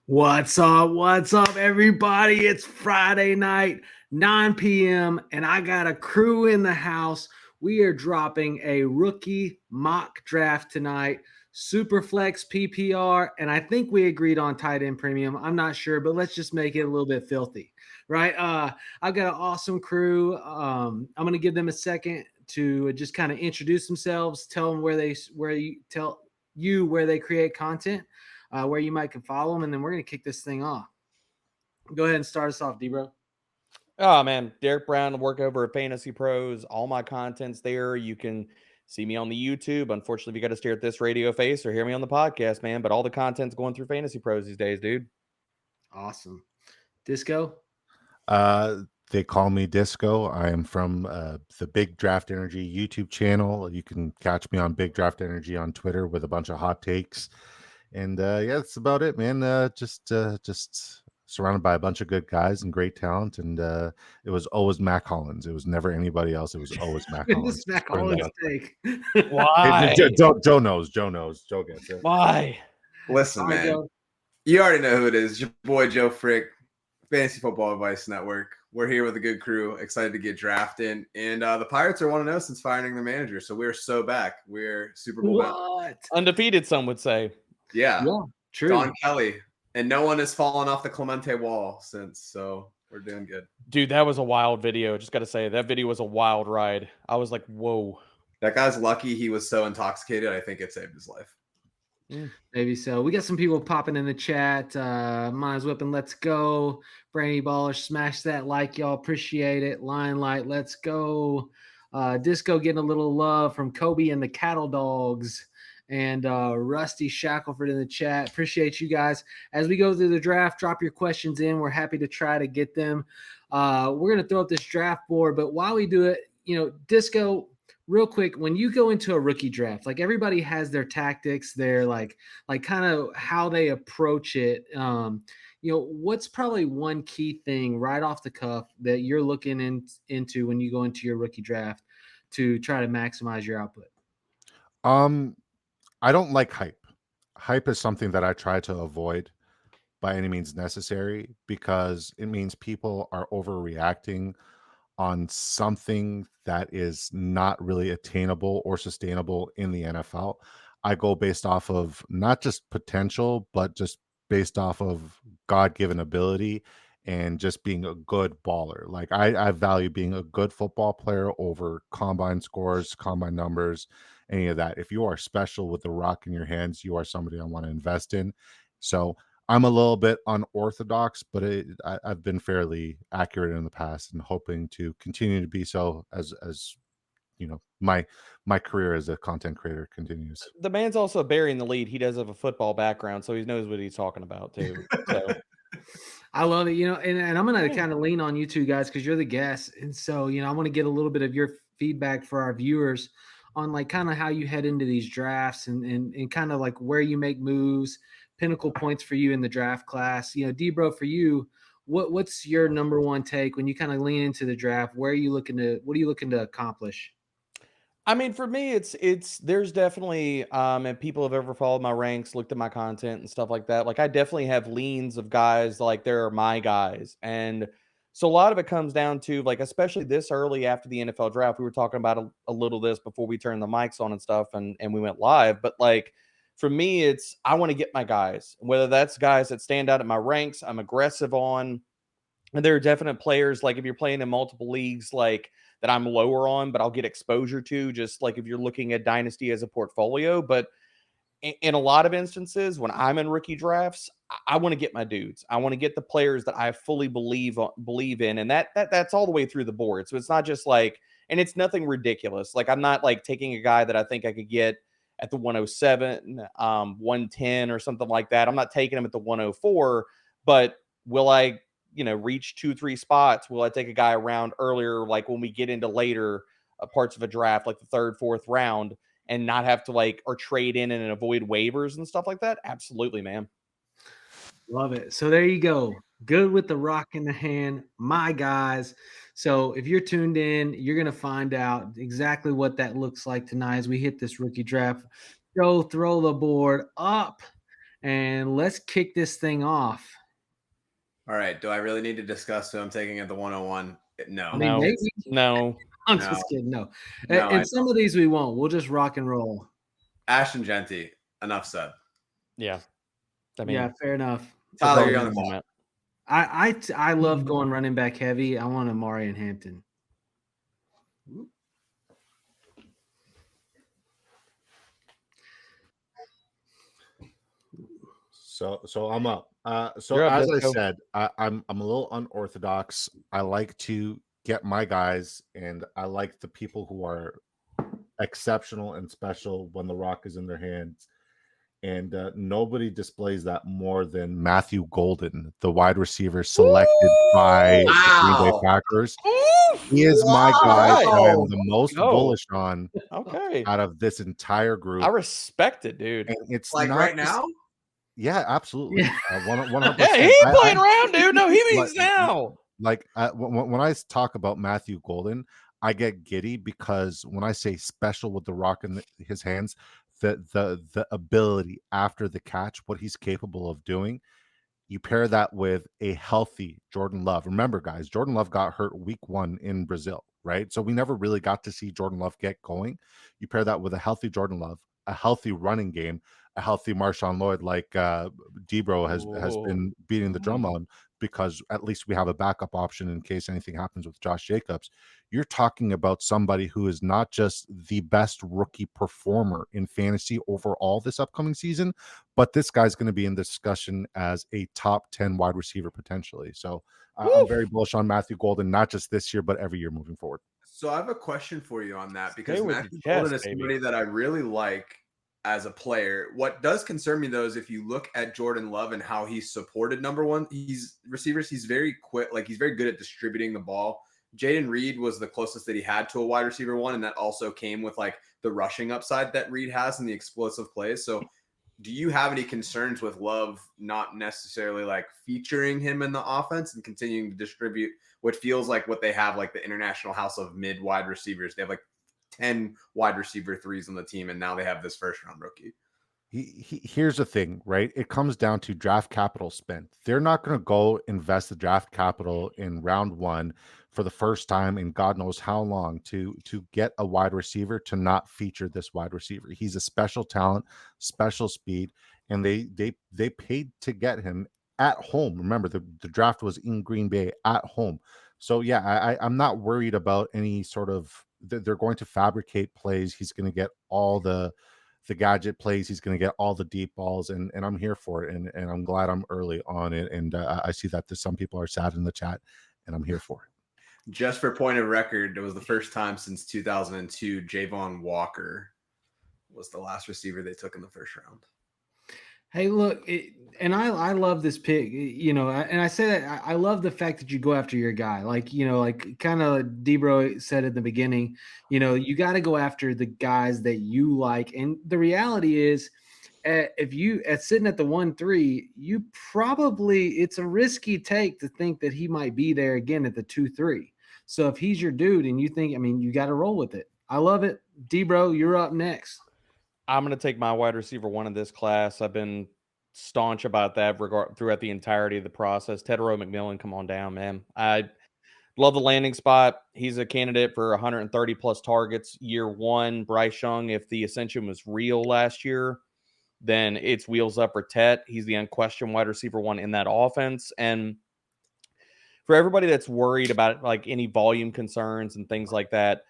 What's up? What's up, everybody? It's Friday night, 9 p.m., and I got a crew in the house. We are dropping a rookie mock draft tonight, Superflex PPR, and I think we agreed on tight end premium. I'm not sure, but let's just make it a little bit filthy, right? I've got an awesome crew. I'm going to give them a second to just kind of introduce themselves, tell them where they create content. Where you might can follow them, and then we're going to kick this thing off. Go ahead and start us off, Debro. Oh, man. Derek Brown, work over at Fantasy Pros. All my content's there. You can see me on the YouTube. Unfortunately, you got to stare at this radio face or hear me on the podcast, man. But all the content's going through Fantasy Pros these days, dude. Awesome. Disco? They call me Disco. I am from the Big Draft Energy YouTube channel. You can catch me on Big Draft Energy on Twitter with a bunch of hot takes. And yeah, that's about it, man. Just surrounded by a bunch of good guys and great talent. And it was always Mac Hollins. It was never anybody else. It was always Mac Hollins. This Mac Hollins take. Why? Hey, Joe knows. Joe gets it. Why? Listen, man. Joe. You already know who it is. Your boy Joe Frick, Fantasy Football Advice Network. We're here with a good crew, excited to get drafted. And the Pirates are 1-0 since firing their manager. So we're so back. We're Super Bowl bound. Undefeated, some would say. Yeah, true. Don Kelly. And no one has fallen off the Clemente wall since. So we're doing good. Dude, that was a wild video. Just got to say, that video was a wild ride. I was like, whoa. That guy's lucky he was so intoxicated. I think it saved his life. Maybe so. We got some people popping in the chat. Mine's whipping. Let's go. Brandy Baller, smash that like, y'all. Appreciate it. Lion Light, let's go. Disco getting a little love from Kobe and the Cattle Dogs. And Rusty Shackelford in the chat. Appreciate you guys. As we go through the draft, drop your questions in. We're happy to try to get them. We're going to throw up this draft board. But while we do it, Disco, real quick, when you go into a rookie draft, like everybody has their tactics, their like kind of how they approach it. What's probably one key thing right off the cuff that you're looking into when you go into your rookie draft to try to maximize your output? I don't like hype. Hype is something that I try to avoid by any means necessary because it means people are overreacting on something that is not really attainable or sustainable in the NFL. I go based off of not just potential, but just based off of God-given ability and just being a good baller. Like I value being a good football player over combine scores, combine numbers, any of that. If you are special with the rock in your hands, you are somebody I want to invest in. So I'm a little bit unorthodox, but I've been fairly accurate in the past and hoping to continue to be so as my career as a content creator continues. The man's also burying the lead. He does have a football background, so he knows what he's talking about too. So I love it, and I'm going to kind of lean on you two guys because you're the guests. And so, I want to get a little bit of your feedback for our viewers on like kind of how you head into these drafts and kind of like where you make moves, pinnacle points for you in the draft class. Debro, for you, what's your number one take when you kind of lean into the draft? What are you looking to accomplish? I mean, for me, it's there's definitely and people have ever followed my ranks, looked at my content and stuff like that. Like I definitely have leans of guys like they're my guys. And so a lot of it comes down to like, especially this early after the NFL draft, we were talking about a little this before we turned the mics on and stuff and we went live. But like for me, it's I want to get my guys, whether that's guys that stand out at my ranks, I'm aggressive on. And there are definite players, like if you're playing in multiple leagues, like that I'm lower on, but I'll get exposure to, just like if you're looking at Dynasty as a portfolio. But in a lot of instances, when I'm in rookie drafts, I want to get my dudes. I want to get the players that I fully believe in. And that's all the way through the board. So it's not just like, and it's nothing ridiculous. Like I'm not like taking a guy that I think I could get at the 107, 110 or something like that. I'm not taking him at the 104, but will I reach 2-3 spots? Will I take a guy around earlier, like when we get into later parts of a draft, like the 3rd, 4th round, and not have to or trade in and avoid waivers and stuff like that? Absolutely, man. Love it. So there you go. Good with the rock in the hand, my guys. So if you're tuned in, you're going to find out exactly what that looks like tonight as we hit this rookie draft. Go throw the board up. and let's kick this thing off. All right. Do I really need to discuss who I'm taking at the 101? No. I mean, maybe. No. I'm No. just kidding. No. No, And some of these we won't. We'll just rock and roll. Ashton Jeanty. Enough said. Yeah. I mean, Yeah, fair enough. Tyler, you're on the map. I love going running back heavy. I want Omarion and Hampton. So I'm up. So You're up, as I Disco. said, I'm a little unorthodox. I like to get my guys, and I like the people who are exceptional and special when the rock is in their hands. And nobody displays that more than Matthew Golden, the wide receiver selected by the Green Bay Packers. He is my guy that I am the most bullish on out of this entire group. I respect it, dude. And it's Like not right just, now? Yeah, absolutely. 100%. Yeah, he ain't playing around, dude. No, he means now. Like when I talk about Matthew Golden, I get giddy because when I say special with the rock in his hands, the ability after the catch, what he's capable of doing, you pair that with a healthy Jordan Love. Remember, guys, Jordan Love got hurt week 1 in Brazil, right? So we never really got to see Jordan Love get going. You pair that with a healthy Jordan Love, a healthy running game, a healthy Marshawn Lloyd, like Debro has been beating the drum on, because at least we have a backup option in case anything happens with Josh Jacobs. You're talking about somebody who is not just the best rookie performer in fantasy overall this upcoming season, but this guy's going to be in the discussion as a top 10 wide receiver potentially. So I'm very bullish on Matthew Golden, not just this year, but every year moving forward. So I have a question for you on that, because Matthew Golden is somebody that I really like as a player. What does concern me, though, is if you look at Jordan Love and how he's supported he's very quick, like he's very good at distributing the ball. Jayden Reed was the closest that he had to a wide receiver one, and that also came with like the rushing upside that Reed has and the explosive plays. So do you have any concerns with Love not necessarily like featuring him in the offense and continuing to distribute what feels like what they have, like the international house of mid wide receivers? They have like 10 wide receiver threes on the team, and now they have this first round rookie. Here's the thing, right? It comes down to draft capital spent. They're not going to go invest the draft capital in round 1 for the first time in God knows how long to get a wide receiver to not feature this wide receiver. He's a special talent, special speed, and they paid to get him at home. Remember, the draft was in Green Bay at home. So yeah, I'm not worried about any sort of, they're going to fabricate plays. He's going to get all the gadget plays. He's going to get all the deep balls, and I'm here for it. And I'm glad I'm early on it. And I see that some people are sad in the chat, and I'm here for it. Just for point of record, it was the first time since 2002 Javon Walker was the last receiver they took in the first round. Hey, look, and I love this pick, and I say that I love the fact that you go after your guy. Like, like kind of Debro said at the beginning, you got to go after the guys that you like. And the reality is, if you sitting at the 1-3, you probably, it's a risky take to think that he might be there again at the 2-3. So if he's your dude and you think, you got to roll with it. I love it. Debro, you're up next. I'm going to take my wide receiver one in this class. I've been staunch about that throughout the entirety of the process. Tedero McMillan, come on down, man. I love the landing spot. He's a candidate for 130 plus targets year 1. Bryce Young, if the ascension was real last year, then it's wheels up for Tet. He's the unquestioned wide receiver 1 in that offense. And for everybody that's worried about like any volume concerns and things like that,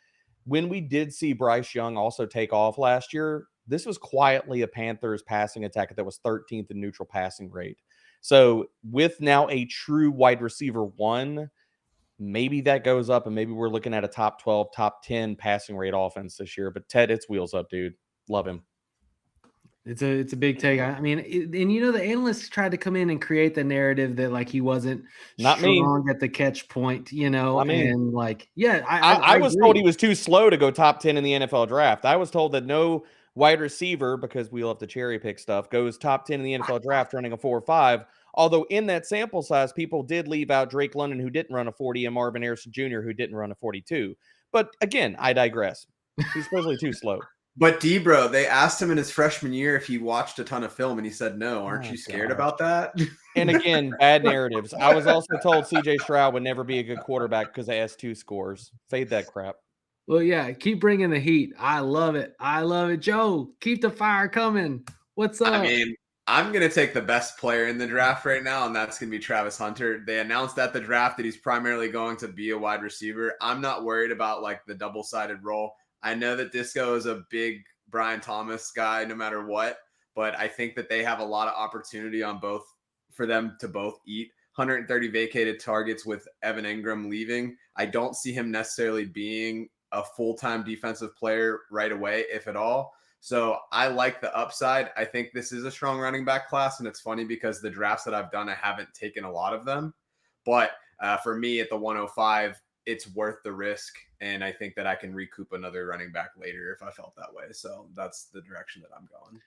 when we did see Bryce Young also take off last year, this was quietly a Panthers passing attack that was 13th in neutral passing rate. So with now a true wide receiver 1, maybe that goes up and maybe we're looking at a top 12, top 10 passing rate offense this year. But Ted, it's wheels up, dude. Love him. It's a big take. I mean, the analysts tried to come in and create the narrative that like he wasn't not strong at the catch point, and like, yeah, I was told he was too slow to go top 10 in the NFL draft. I was told that no wide receiver, because we love to cherry pick stuff, goes top 10 in the NFL draft running a 4.5. Although in that sample size, people did leave out Drake London, who didn't run a 40, and Marvin Harrison Jr., who didn't run a 42. But again, I digress. He's supposedly too slow. But Debro, they asked him in his freshman year if he watched a ton of film, and he said no. Aren't you scared about that? And again, bad narratives. I was also told CJ Stroud would never be a good quarterback because of S2 scores. Fade that crap. Well, yeah, keep bringing the heat. I love it. I love it. Joe, keep the fire coming. What's up? I mean, I'm going to take the best player in the draft right now, and that's going to be Travis Hunter. They announced at the draft that he's primarily going to be a wide receiver. I'm not worried about like the double-sided role. I know that Disco is a big Brian Thomas guy no matter what, but I think that they have a lot of opportunity on both for them to both eat. 130 vacated targets with Evan Ingram leaving. I don't see him necessarily being a full-time defensive player right away, if at all. So I like the upside. I think this is a strong running back class, and it's funny because the drafts that I've done, I haven't taken a lot of them. But for me at the 105, it's worth the risk, and I think that I can recoup another running back later if I felt that way. So that's the direction that I'm going.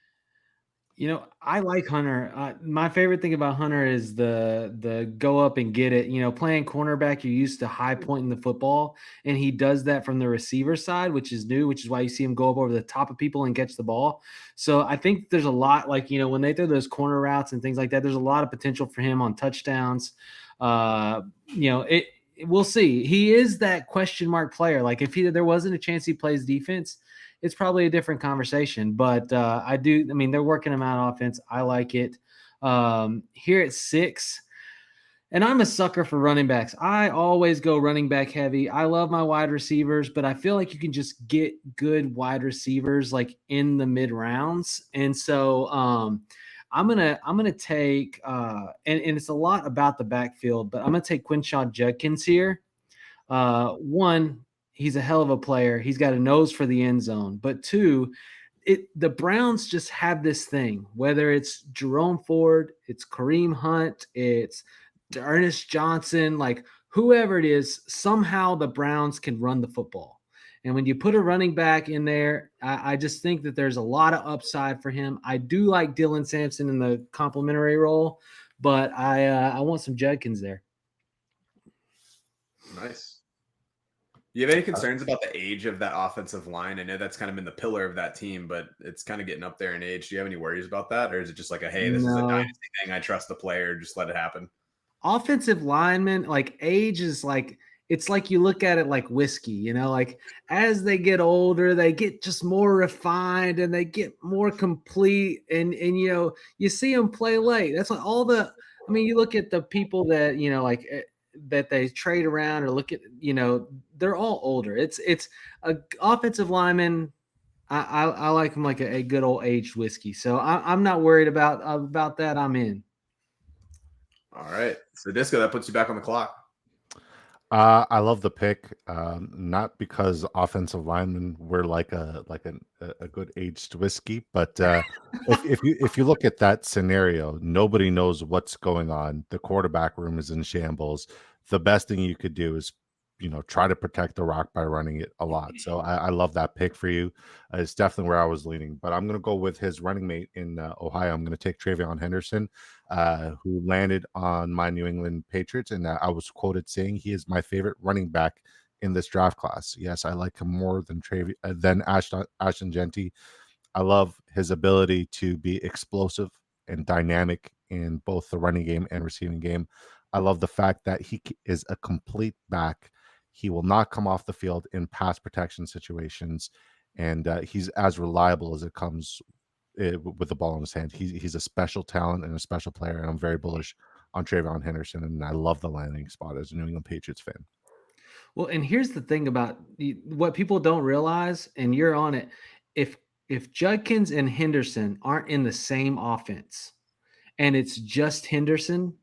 You know, I like Hunter. My favorite thing about Hunter is the go up and get it. You know, playing cornerback, you're used to high pointing the football, and he does that from the receiver side, which is new, which is why you see him go up over the top of people and catch the ball. So I think there's a lot, like, you know, when they throw those corner routes and things like that, there's a lot of potential for him on touchdowns. You know, we'll see. He is that question mark player. Like if there wasn't a chance he plays defense, it's probably a different conversation, but I mean, they're working him out offense. I like it. Here at 6, and I'm a sucker for running backs. I always go running back heavy. I love my wide receivers, but I feel like you can just get good wide receivers like in the mid rounds. And so I'm gonna take and it's a lot about the backfield, but I'm gonna take Quinshon Judkins here. One, he's a hell of a player. He's got a nose for the end zone. But 2, the Browns just have this thing, whether it's Jerome Ford, it's Kareem Hunt, it's Ernest Johnson, like whoever it is, somehow the Browns can run the football. And when you put a running back in there, I just think that there's a lot of upside for him. I do like Dylan Sampson in the complimentary role, but I want some Judkins there. Nice. Do you have any concerns about the age of that offensive line? I know that's kind of been the pillar of that team, but it's kind of getting up there in age. Do you have any worries about that? Or is it just like hey, this is a dynasty thing. I trust the player. Just let it happen. Offensive linemen, like age is like, it's like you look at it like whiskey, you know, like as they get older, they get just more refined and they get more complete. And you know, you see them play late. That's like I mean, you look at the people that, you know, like that they trade around or look at, you know, they're all older. It's a offensive lineman. I like him like a good old aged whiskey. So I'm not worried about that. I'm in. All right. So Disco, that puts you back on the clock. I love the pick, not because offensive linemen were like a good aged whiskey, but if you look at that scenario, nobody knows what's going on. The quarterback room is in shambles. The best thing you could do is, you know, try to protect the rock by running it a lot. So I love that pick for you. It's definitely where I was leaning, but I'm going to go with his running mate in Ohio. I'm going to take TreVeyon Henderson, who landed on my New England Patriots. And I was quoted saying he is my favorite running back in this draft class. Yes, I like him more than Ashton Jeanty. I love his ability to be explosive and dynamic in both the running game and receiving game. I love the fact that he is a complete back. He will not come off the field in pass protection situations, and he's as reliable as it comes with the ball in his hand. He's a special talent and a special player, and I'm very bullish on TreVeyon Henderson, and I love the landing spot as a New England Patriots fan. Well, and here's the thing about what people don't realize, and you're on it. If Judkins and Henderson aren't in the same offense, and it's just Henderson,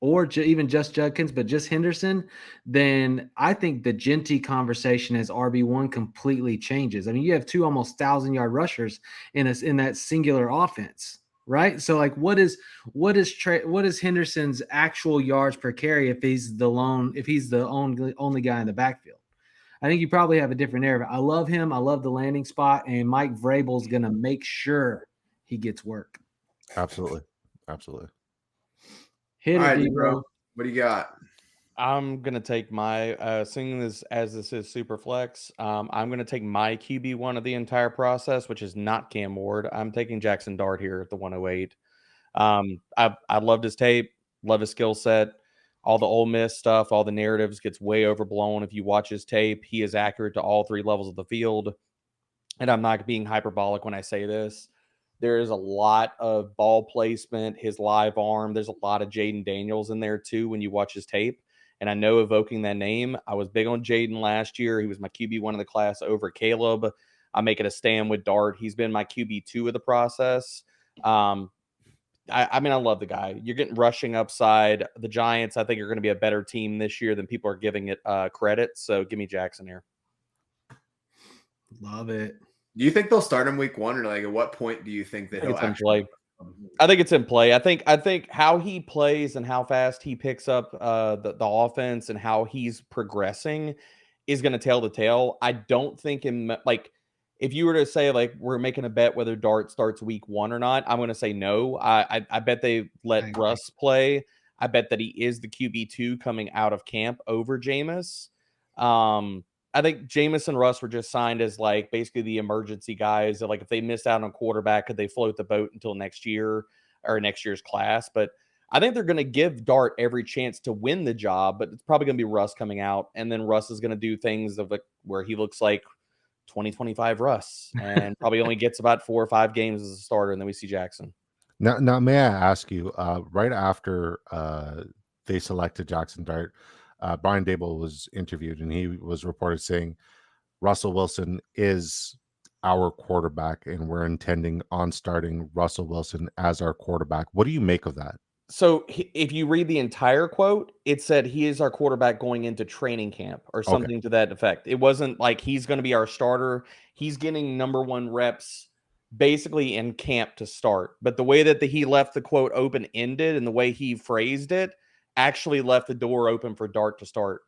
or even just Judkins, but just Henderson, then I think the Jeanty conversation as RB1 completely changes. I mean, you have 2 almost 1,000-yard rushers in that singular offense, right? So, like, what is Henderson's actual yards per carry if he's the only guy in the backfield? I think you probably have a different narrative. I love him. I love the landing spot, and Mike Vrabel's going to make sure he gets work. Absolutely. Hit All it, right, Debro. What do you got? I'm gonna take my seeing this as this is Superflex. I'm gonna take my QB1 of the entire process, which is not Cam Ward. I'm taking Jackson Dart here at the 108. I loved his tape, love his skill set. All the Ole Miss stuff, all the narratives gets way overblown. If you watch his tape, he is accurate to all three levels of the field. And I'm not being hyperbolic when I say this. There is a lot of ball placement, his live arm. There's a lot of Jayden Daniels in there too when you watch his tape. And I know evoking that name, I was big on Jayden last year. He was my QB1 of the class over Caleb. I'm making a stand with Dart. He's been my QB2 of the process. I mean, I love the guy. You're getting rushing upside. The Giants, I think, are going to be a better team this year than people are giving it credit. So give me Jackson here. Love it. Do you think they'll start him week 1, or like at what point do you think that he'll actually? I think it's in play. I think how he plays and how fast he picks up the offense and how he's progressing is going to tell the tale. I don't think if you were to say like we're making a bet whether Dart starts week 1 or not, I'm going to say no. I bet they let Russ play. I bet that he is the QB2 coming out of camp over Jameis. I think Jameis and Russ were just signed as like basically the emergency guys that like if they missed out on quarterback, could they float the boat until next year or next year's class? But I think they're going to give Dart every chance to win the job, but it's probably going to be Russ coming out. And then Russ is going to do things of where he looks like 2025 Russ and probably only gets about 4 or 5 games as a starter. And then we see Jackson. Now may I ask you, right after they selected Jackson Dart, Brian Dable was interviewed and he was reported saying Russell Wilson is our quarterback and we're intending on starting Russell Wilson as our quarterback. What do you make of that? So if you read the entire quote, it said he is our quarterback going into training camp or something to that effect. It wasn't like he's going to be our starter. He's getting number 1 reps basically in camp to start. But the way that he left the quote open-ended and the way he phrased it actually left the door open for Dart to start.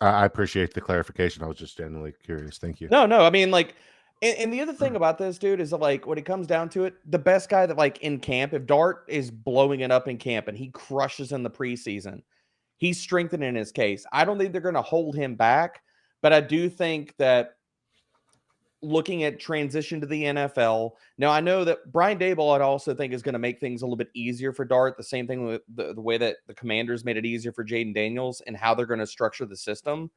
I appreciate the clarification. I was just genuinely curious. Thank you. No. I mean, like, and the other thing about this dude is that, like, when it comes down to it, the best guy that, like, in camp, if Dart is blowing it up in camp and he crushes in the preseason, he's strengthening his case. I don't think they're going to hold him back, but I do think that looking at transition to the NFL. Now, I know that Brian Dable, I'd also think, is going to make things a little bit easier for Dart. The same thing with the way that the Commanders made it easier for Jayden Daniels and how they're going to structure the system.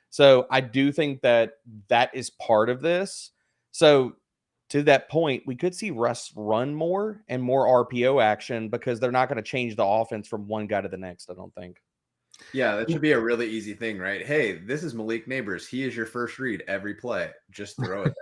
So I do think that is part of this. So to that point, we could see Russ run more and more RPO action because they're not going to change the offense from one guy to the next, I don't think. Yeah, that should be a really easy thing, right? Hey, this is Malik Neighbors. He is your first read every play. Just throw it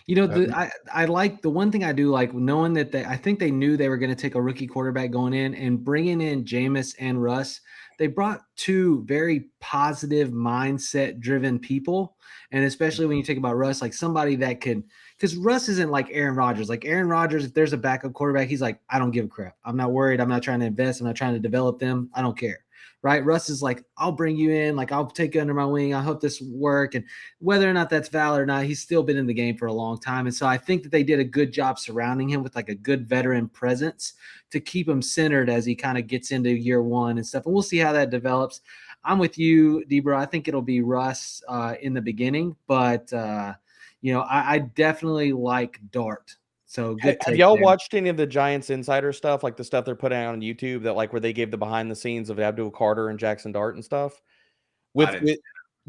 there. I like the one thing I do like knowing that I think they knew they were going to take a rookie quarterback going in and bringing in Jameis and Russ. They brought 2 very positive mindset driven people. And especially when you think about Russ, like somebody that could, because Russ isn't like Aaron Rodgers. Like Aaron Rodgers, if there's a backup quarterback, he's like, I don't give a crap. I'm not worried. I'm not trying to invest. I'm not trying to develop them. I don't care. Right? Russ is like, I'll bring you in. Like, I'll take you under my wing. I hope this work. And whether or not that's valid or not, he's still been in the game for a long time. And so I think that they did a good job surrounding him with like a good veteran presence to keep him centered as he kind of gets into year 1 and stuff. And we'll see how that develops. I'm with you, Debro. I think it'll be Russ in the beginning, but I definitely like Dart. So good. Have y'all watched any of the Giants insider stuff, like the stuff they're putting out on YouTube that like where they gave the behind the scenes of Abdul Carter and Jackson Dart and stuff?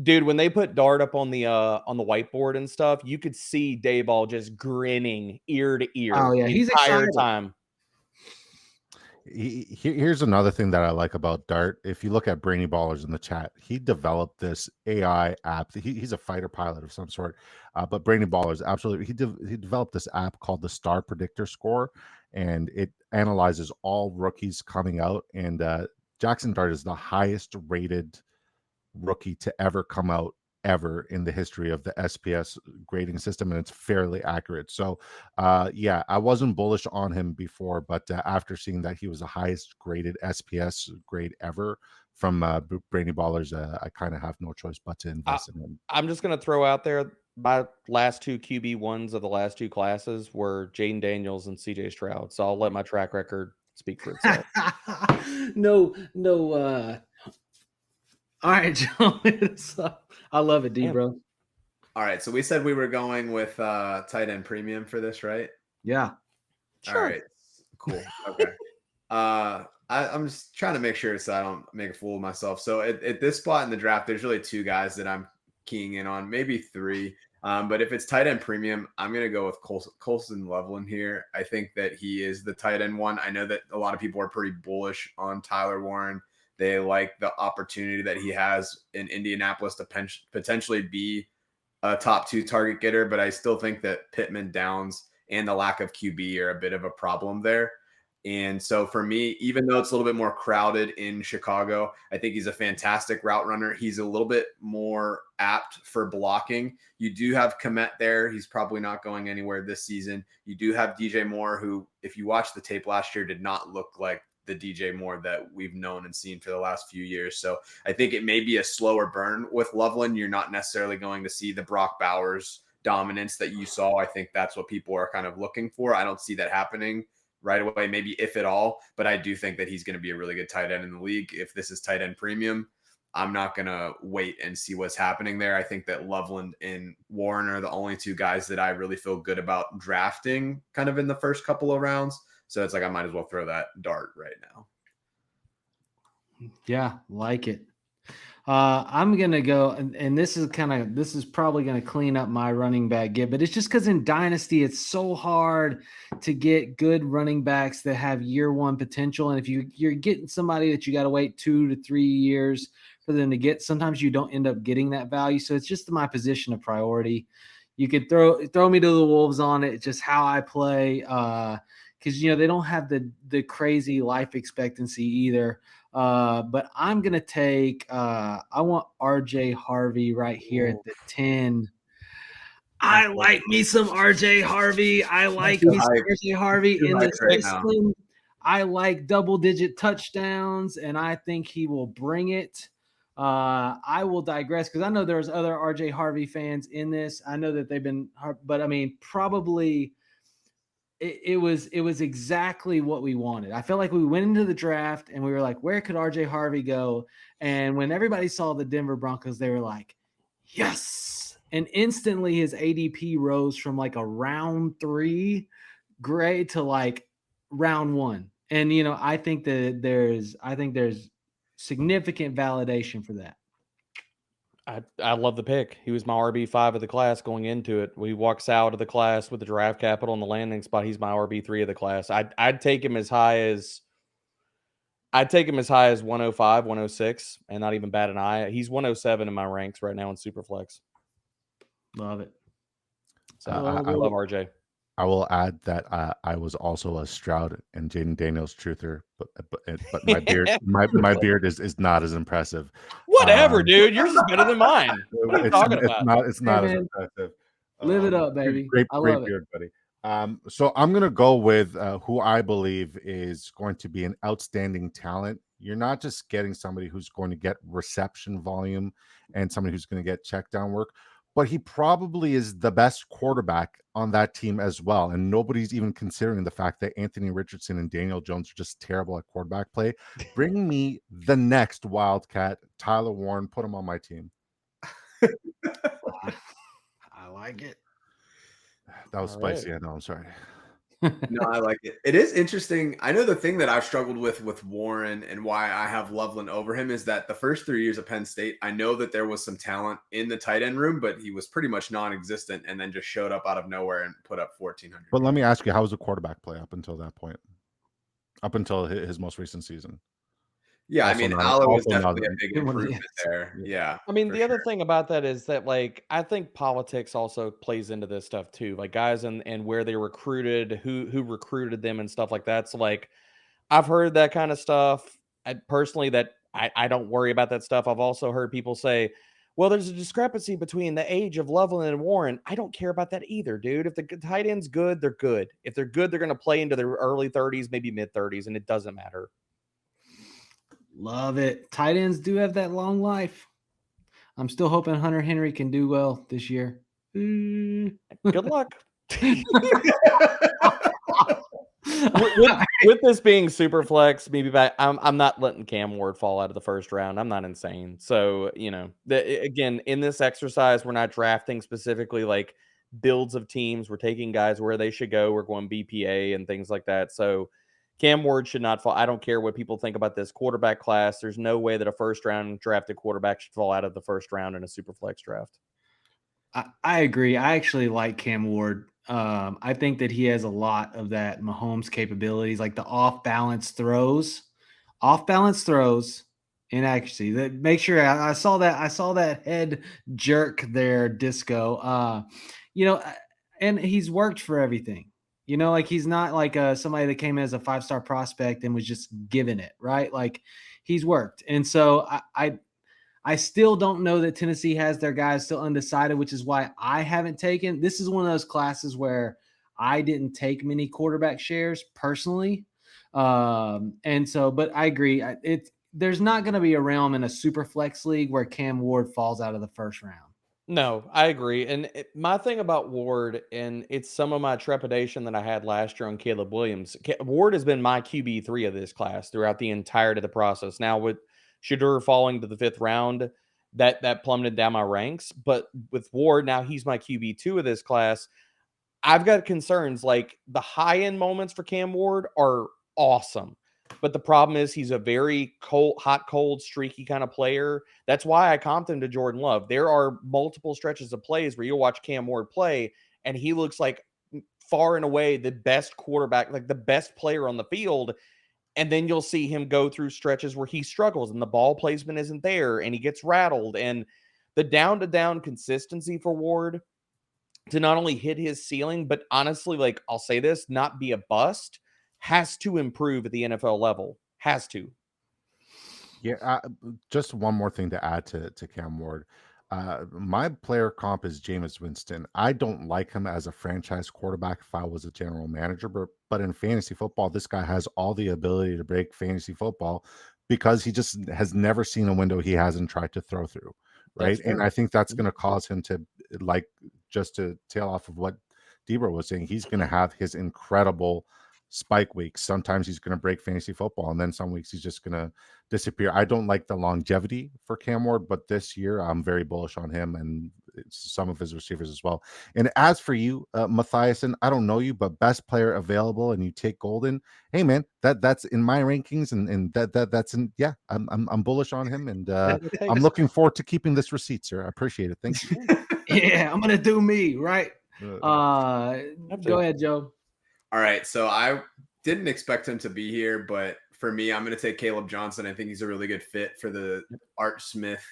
Dude, when they put Dart up on the whiteboard and stuff, you could see Dayball just grinning ear to ear. Oh yeah, he's excited. Time. Here's another thing that I like about Dart. If you look at Brainy Ballers in the chat, he developed this AI app. He's a fighter pilot of some sort, but Brainy Ballers, absolutely. He developed this app called the Star Predictor Score, and it analyzes all rookies coming out. And Jackson Dart is the highest rated rookie to ever come out ever in the history of the SPS grading system, and it's fairly accurate. So yeah, I wasn't bullish on him before, but after seeing that he was the highest graded SPS grade ever from Brainy Ballers, I kind of have no choice but to invest in him. I'm just going to throw out there my last 2 QB1s of the last 2 classes were Jayden Daniels and CJ Stroud, so I'll let my track record speak for itself. No All right, Joe. I love it, Damn. Debro. All right, so we said we were going with tight end premium for this, right? Yeah. Sure. All right, cool. Okay. I'm just trying to make sure so I don't make a fool of myself. So at this spot in the draft, there's really two guys that I'm keying in on, maybe three. But if it's tight end premium, I'm going to go with Colston Loveland here. I think that he is the tight end one. I know that a lot of people are pretty bullish on Tyler Warren. They like the opportunity that he has in Indianapolis to potentially be a top 2 target getter, but I still think that Pittman, Downs, and the lack of QB are a bit of a problem there. And so for me, even though it's a little bit more crowded in Chicago, I think he's a fantastic route runner. He's a little bit more apt for blocking. You do have Komet there. He's probably not going anywhere this season. You do have DJ Moore, who, if you watch the tape last year, did not look like the DJ Moore that we've known and seen for the last few years. So I think it may be a slower burn with Loveland. You're not necessarily going to see the Brock Bowers dominance that you saw. I think that's what people are kind of looking for. I don't see that happening right away, maybe if at all, but I do think that he's going to be a really good tight end in the league. If this is tight end premium, I'm not going to wait and see what's happening there. I think that Loveland and Warren are the only two guys that I really feel good about drafting kind of in the first couple of rounds. So it's like I might as well throw that dart right now. Yeah, like it. I'm gonna go, and this is probably gonna clean up my running back get, but it's just because in Dynasty it's so hard to get good running backs that have year one potential, and if you're getting somebody that you got to wait 2 to 3 years for them to get, sometimes you don't end up getting that value. So it's just my position of priority. You could throw me to the wolves on it. It's just how I play, because they don't have the crazy life expectancy either. But I'm going to take I want RJ Harvey right here at the 10. I like me some RJ Harvey. I like me some RJ Harvey in the system. I like double-digit touchdowns, and I think he will bring it. I will digress because I know there's other RJ Harvey fans in this. I know that they've been, but I mean, probably it was exactly what we wanted. I felt like we went into the draft and we were like, where could RJ Harvey go? And when everybody saw the Denver Broncos, they were like, yes. And instantly his ADP rose from like a round 3 grade to like round 1. And, I think that there's significant validation for that. I love the pick. He was my RB5 of the class going into it. We walks out of the class with the draft capital and the landing spot. He's my RB3 of the class. I'd take him as high as 105, 106, and not even bat an eye. He's 107 in my ranks right now in Superflex. Love it. So I love RJ. I will add that I was also a Stroud and Jayden Daniels truther, but my beard my beard is not as impressive. Whatever, dude. Yours is better than mine. What are you talking about? It's not as impressive. Live it up, baby. Great beard, buddy. So I'm gonna go with who I believe is going to be an outstanding talent. You're not just getting somebody who's going to get reception volume and somebody who's going to get check down work, but he probably is the best quarterback on that team as well. And nobody's even considering the fact that Anthony Richardson and Daniel Jones are just terrible at quarterback play. Bring me the next Wildcat, Tyler Warren. Put him on my team. I like it. That was spicy. I know. I'm sorry. No, I like it. It is interesting. I know the thing that I've struggled with Warren and why I have Loveland over him is that the first 3 years of Penn State, I know that there was some talent in the tight end room, but he was pretty much non-existent and then just showed up out of nowhere and put up 1,400. But let me ask you, how was the quarterback play up until that point? Up until his most recent season? Yeah, also I mean, Allah was definitely a big improvement there. Yeah. I mean, the other thing about that is that, like, I think politics also plays into this stuff too. Like guys and where they recruited, who recruited them and stuff like that. So like, I've heard that kind of stuff. I don't worry about that stuff. I've also heard people say, well, there's a discrepancy between the age of Loveland and Warren. I don't care about that either, dude. If the tight end's good, they're good. If they're good, they're going to play into their early 30s, maybe mid 30s, and it doesn't matter. Love it. Tight ends do have that long life. I'm still hoping Hunter Henry can do well this year. Good luck. with this being super flex, maybe I'm not letting Cam Ward fall out of the first round. I'm not insane. So, again, in this exercise, we're not drafting specifically like builds of teams. We're taking guys where they should go. We're going BPA and things like that. So Cam Ward should not fall. I don't care what people think about this quarterback class. There's no way that a first round drafted quarterback should fall out of the first round in a super flex draft. I agree. I actually like Cam Ward. I think that he has a lot of that Mahomes capabilities, like the off balance throws, and accuracy. That make sure I saw that. I saw that head jerk there, Disco. And he's worked for everything. Like he's not like somebody that came as a 5-star prospect and was just given it, right? Like he's worked, and so I still don't know that Tennessee has their guys still undecided, which is why I haven't taken. This is one of those classes where I didn't take many quarterback shares personally. But I agree. There's not going to be a realm in a super flex league where Cam Ward falls out of the first round. No, I agree. And my thing about Ward, and it's some of my trepidation that I had last year on Caleb Williams. Ward has been my QB3 of this class throughout the entirety of the process. Now with Shedeur falling to the 5th round, that plummeted down my ranks. But with Ward, now he's my QB2 of this class. I've got concerns. Like the high end moments for Cam Ward are awesome. But the problem is he's a very hot, cold, streaky kind of player. That's why I comped him to Jordan Love. There are multiple stretches of plays where you'll watch Cam Ward play, and he looks like far and away the best quarterback, like the best player on the field. And then you'll see him go through stretches where he struggles and the ball placement isn't there and he gets rattled. And the down-to-down consistency for Ward to not only hit his ceiling, but honestly, like I'll say this, not be a bust, has to improve at the NFL level. Has to. Yeah, just one more thing to add to Cam Ward. My player comp is Jameis Winston. I don't like him as a franchise quarterback if I was a general manager, but in fantasy football, this guy has all the ability to break fantasy football because he just has never seen a window he hasn't tried to throw through, right? And I think that's going to cause him to, like, just to tail off of what Debro was saying, he's going to have his incredible spike weeks. Sometimes he's going to break fantasy football, and then some weeks he's just going to disappear. I don't like the longevity for Cam Ward, but this year I'm very bullish on him and some of his receivers as well. And as for you, Matthiasen, I don't know you, but best player available, and you take Golden. Hey man, that's in my rankings, and that's in. Yeah, I'm bullish on him, and I'm looking forward to keeping this receipt, sir. I appreciate it. Thank you. Yeah, I'm gonna do me right. Go ahead, Joe. All right, so I didn't expect him to be here, but for me, I'm going to take Caleb Johnson. I think he's a really good fit for the Art Smith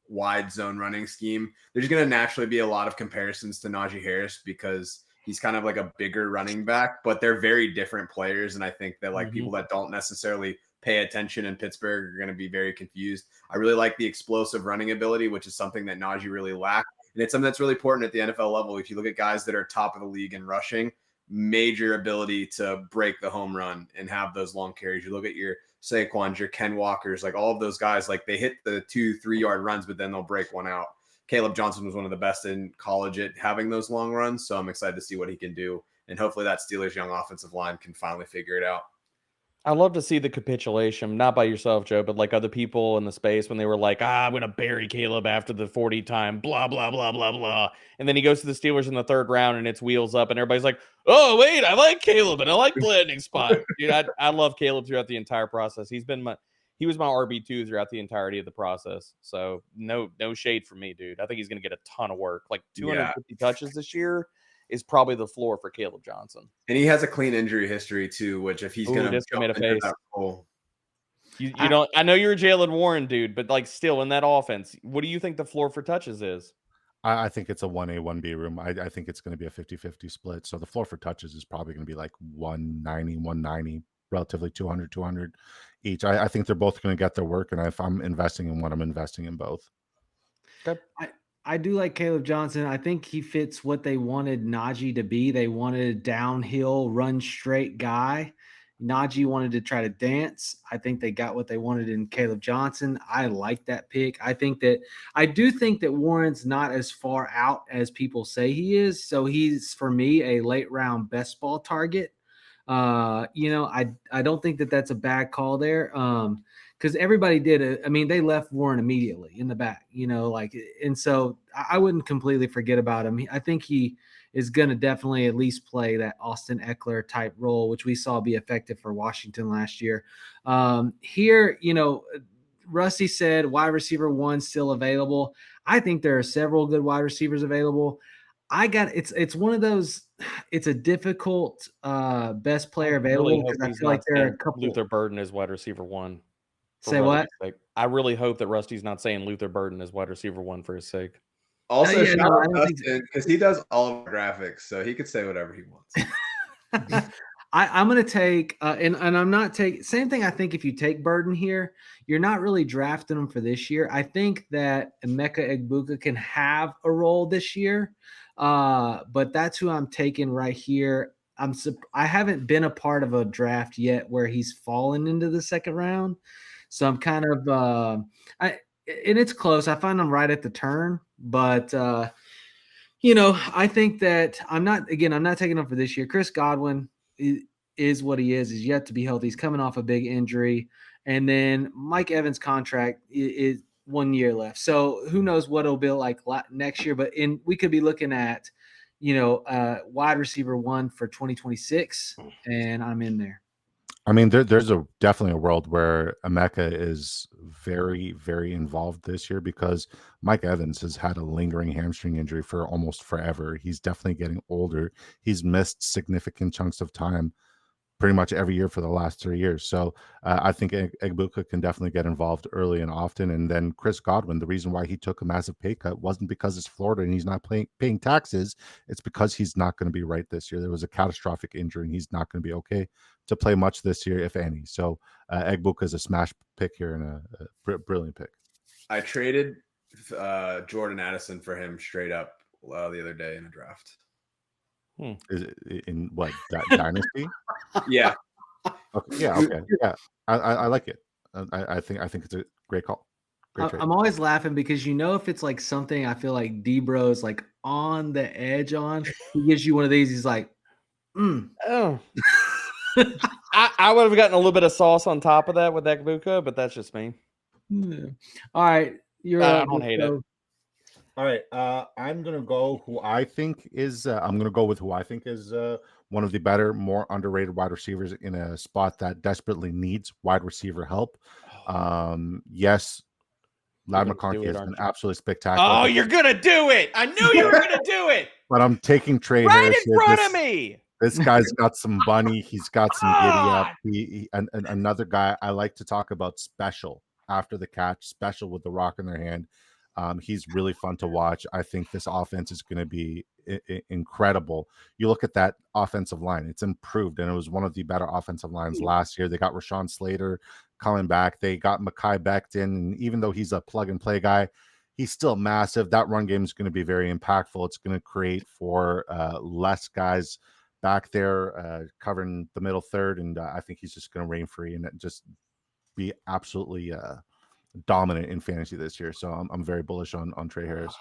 wide zone running scheme. There's going to naturally be a lot of comparisons to Najee Harris because he's kind of like a bigger running back, but they're very different players. And I think that like people that don't necessarily pay attention in Pittsburgh are going to be very confused. I really like the explosive running ability, which is something that Najee really lacked. And it's something that's really important at the NFL level. If you look at guys that are top of the league in rushing, major ability to break the home run and have those long carries. You look at your Saquons, your Ken Walkers, like all of those guys, like they hit the 2-3 yard runs, but then they'll break one out. Caleb Johnson was one of the best in college at having those long runs. So I'm excited to see what he can do. And hopefully that Steelers young offensive line can finally figure it out. I love to see the capitulation, not by yourself, Joe, but like other people in the space when they were like, I'm going to bury Caleb after the 40 time, blah, blah, blah, blah, blah. And then he goes to the Steelers in the 3rd round and it's wheels up and everybody's like, oh, wait, I like Caleb and I like the landing spot. Dude, I love Caleb throughout the entire process. He was my RB2 throughout the entirety of the process. So no shade from me, dude. I think he's going to get a ton of work. Like 250 touches this year is probably the floor for Caleb Johnson. And he has a clean injury history too, which if he's going to jump into that role. You don't. I know you're a Jalen Warren dude, but like still in that offense, what do you think the floor for touches is? I think it's a 1A, 1B room. I think it's going to be a 50-50 split. So the floor for touches is probably going to be like 190, relatively 200 each. I think they're both going to get their work. And if I'm investing in one, I'm investing in both. Okay. I do like Caleb Johnson. I think he fits what they wanted Najee to be. They wanted a downhill, run straight guy. Najee wanted to try to dance. I think they got what they wanted in Caleb Johnson. I like that pick. I do think that Warren's not as far out as people say he is. So he's, for me, a late round best ball target. I don't think that that's a bad call there. Because everybody did it. I mean, they left Warren immediately in the back, and so I wouldn't completely forget about him. I think he is going to definitely at least play that Austin Eckler type role, which we saw be effective for Washington last year. Here, Rusty said wide receiver 1 still available. I think there are several good wide receivers available. It's one of those. It's a difficult best player available because I feel like there are a couple. Luther Burden is wide receiver 1. Say what? I really hope that Rusty's not saying Luther Burden is wide receiver 1 for his sake. Also, shout out Dustin because he does all of our graphics, so he could say whatever he wants. I'm going to take, and I'm not taking, same thing. I think if you take Burden here, you're not really drafting him for this year. I think that Emeka Egbuka can have a role this year, but that's who I'm taking right here. I haven't been a part of a draft yet where he's fallen into the second round. So I'm kind of, and it's close. I find him right at the turn, but, I think that I'm not taking him for this year. Chris Godwin is what he is yet to be healthy. He's coming off a big injury. And then Mike Evans' contract is 1 year left. So who knows what it'll be like next year, but we could be looking at, wide receiver 1 for 2026, and I'm in there. I mean, there's definitely a world where Emeka is very, very involved this year because Mike Evans has had a lingering hamstring injury for almost forever. He's definitely getting older. He's missed significant chunks of time pretty much every year for the last 3 years. So I think Egbuka can definitely get involved early and often. And then Chris Godwin, the reason why he took a massive pay cut wasn't because it's Florida and he's not paying taxes. It's because he's not going to be right this year. There was a catastrophic injury and he's not going to be okay to play much this year, if any. So Egbuka is a smash pick here and a brilliant pick. I traded Jordan Addison for him straight up the other day in a draft. Is it in what Dynasty? Yeah. Okay. Yeah. Okay. Yeah. I like it. I think it's a great call. Great trade. I'm always laughing because if it's like something I feel like Debro is like on the edge on, he gives you one of these. He's like, Oh. I would have gotten a little bit of sauce on top of that with Egbuka, but that's just me. All right, I don't hate it. All right, I'm gonna go with who I think is one of the better, more underrated wide receivers in a spot that desperately needs wide receiver help. Yes, Ladd McConkey has been absolutely spectacular. Oh, you're gonna do it! I knew you were gonna do it. But I'm taking Tre right Harris in front of me. This guy's got some bunny. He's got some giddy up. And another guy I like to talk about, special after the catch, special with the rock in their hand. He's really fun to watch. I think this offense is going to be incredible. You look at that offensive line, it's improved, and it was one of the better offensive lines last year. They got Rashawn Slater coming back. They got Mekhi Becton, and even though he's a plug-and-play guy, he's still massive. That run game is going to be very impactful. It's going to create for less guys back there covering the middle third, and I think he's just going to reign free and just be absolutely dominant in fantasy this year. So I'm very bullish on Tre Harris.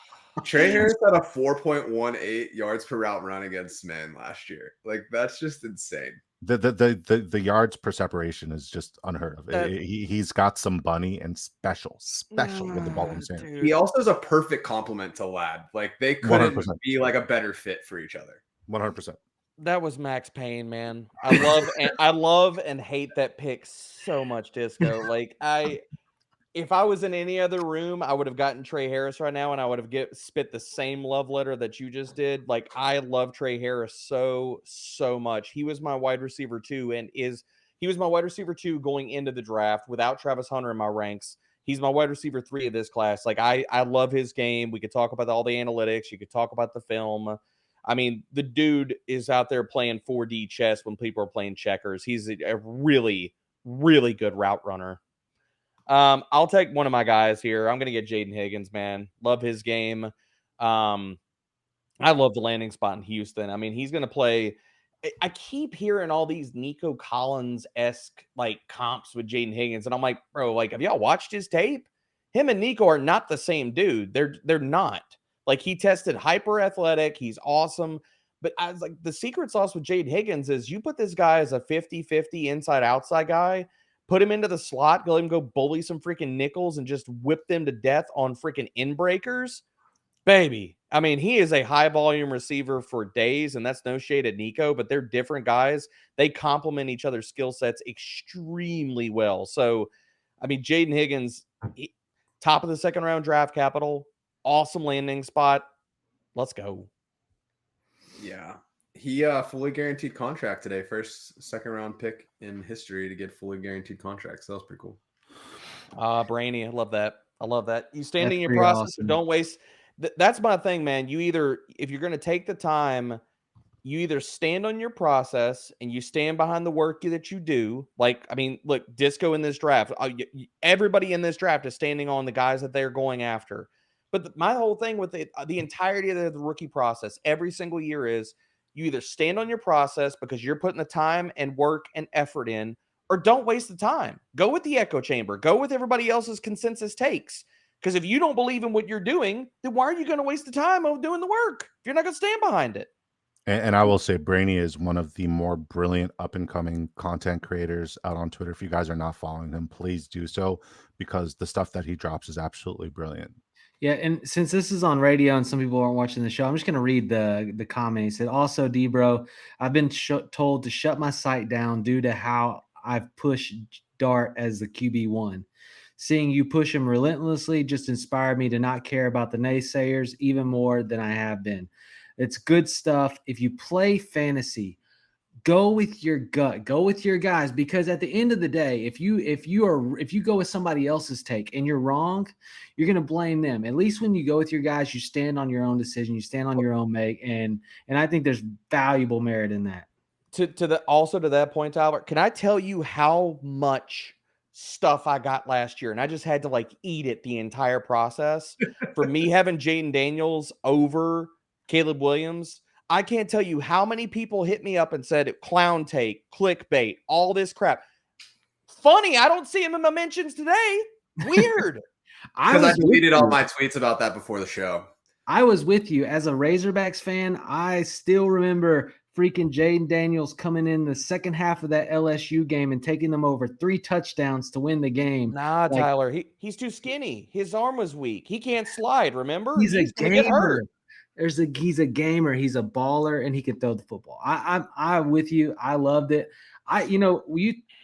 Tre Harris had a 4.18 yards per route run against men last year. Like, that's just insane. The yards per separation is just unheard of. He's got some bunny and special with the ball in his hand. He also is a perfect complement to Ladd. Like, they couldn't 100%. Be like a better fit for each other. 100%. That was Max Payne, man. I love and hate that pick so much, Disco. Like, if I was in any other room, I would have gotten Tre Harris right now, and I would have spit the same love letter that you just did. Like, I love Tre Harris so much. He was my wide receiver 2, and he was my wide receiver 2 going into the draft without Travis Hunter in my ranks. He's my wide receiver 3 of this class. Like, I love his game. We could talk about all the analytics. You could talk about the film. I mean, the dude is out there playing 4D chess when people are playing checkers. He's a really, really good route runner. I'll take one of my guys here. I'm going to get Jayden Higgins, man. Love his game. I love the landing spot in Houston. I mean, he's going to play. I keep hearing all these Nico Collins-esque like comps with Jayden Higgins. And I'm like, bro, like, have y'all watched his tape? Him and Nico are not the same dude. They're not. Like, he tested hyper athletic. He's awesome. But I was like, the secret sauce with Jayden Higgins is you put this guy as a 50-50 inside-outside guy, put him into the slot, let him go bully some freaking nickels and just whip them to death on freaking in breakers. Baby. I mean, he is a high volume receiver for days, and that's no shade at Nico, but they're different guys. They complement each other's skill sets extremely well. So, I mean, Jayden Higgins, top of the second round draft capital, awesome landing spot. Let's go. Yeah. He fully guaranteed contract today. First second round pick in history to get fully guaranteed contracts. So that was pretty cool. Brainy. I love that. I love that. You stand in your pretty process, awesome. don't waste. That's my thing, man. You either, if you're going to take the time, you either stand on your process and you stand behind the work that you do. Like, I mean, look, Disco in this draft, everybody in this draft is standing on the guys that they're going after. But my whole thing with the entirety of the rookie process every single year is you either stand on your process because you're putting the time and work and effort in, or don't waste the time. Go with the echo chamber. Go with everybody else's consensus takes. Because if you don't believe in what you're doing, then why are you going to waste the time of doing the work if you're not going to stand behind it? And I will say Brainy is one of the more brilliant up-and-coming content creators out on Twitter. If you guys are not following him, please do so, because the stuff that he drops is absolutely brilliant. Yeah, and since this is on radio and some people aren't watching the show, I'm just going to read the comment. He said, also, Debro, I've been told to shut my site down due to how I've pushed Dart as the QB1. Seeing you push him relentlessly just inspired me to not care about the naysayers even more than I have been. It's good stuff. If you play fantasy, go with your gut, go with your guys, because at the end of the day, if you go with somebody else's take and you're wrong, you're going to blame them. At least when you go with your guys, you stand on your own decision, you stand on your own make, and I think there's valuable merit in that. To that point, Albert, can I tell you how much stuff I got last year? And I just had to like eat it the entire process. For me having Jayden Daniels over Caleb Williams, I can't tell you how many people hit me up and said clown take, clickbait, all this crap. Funny, I don't see him in my mentions today. Weird. Because I deleted all my tweets about that before the show. I was with you. As a Razorbacks fan, I still remember freaking Jayden Daniels coming in the second half of that LSU game and taking them over 3 touchdowns to win the game. Nah, like, Tyler, he's too skinny. His arm was weak. He can't slide, remember? He's a gamer. He's a gamer. He's a baller, and he can throw the football. I'm with you. I loved it.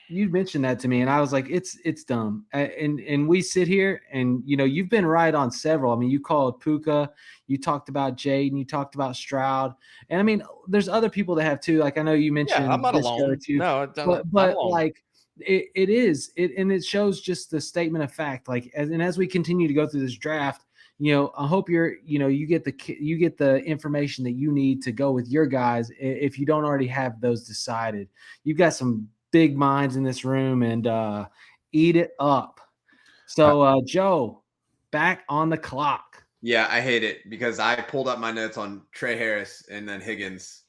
You mentioned that to me, and I was like, it's dumb. And we sit here, and you've been right on several. I mean, you called Puka, you talked about Jayden, you talked about Stroud, and I mean, there's other people that have too. Like I know you mentioned. Yeah, I'm not alone. Too, no, but like it shows just the statement of fact. Like as we continue to go through this draft, I hope you get the information that you need to go with your guys if you don't already have those decided. You've got some big minds in this room, and eat it up. So Joe, back on the clock. Yeah, I hate it because I pulled up my notes on Tre Harris and then Higgins,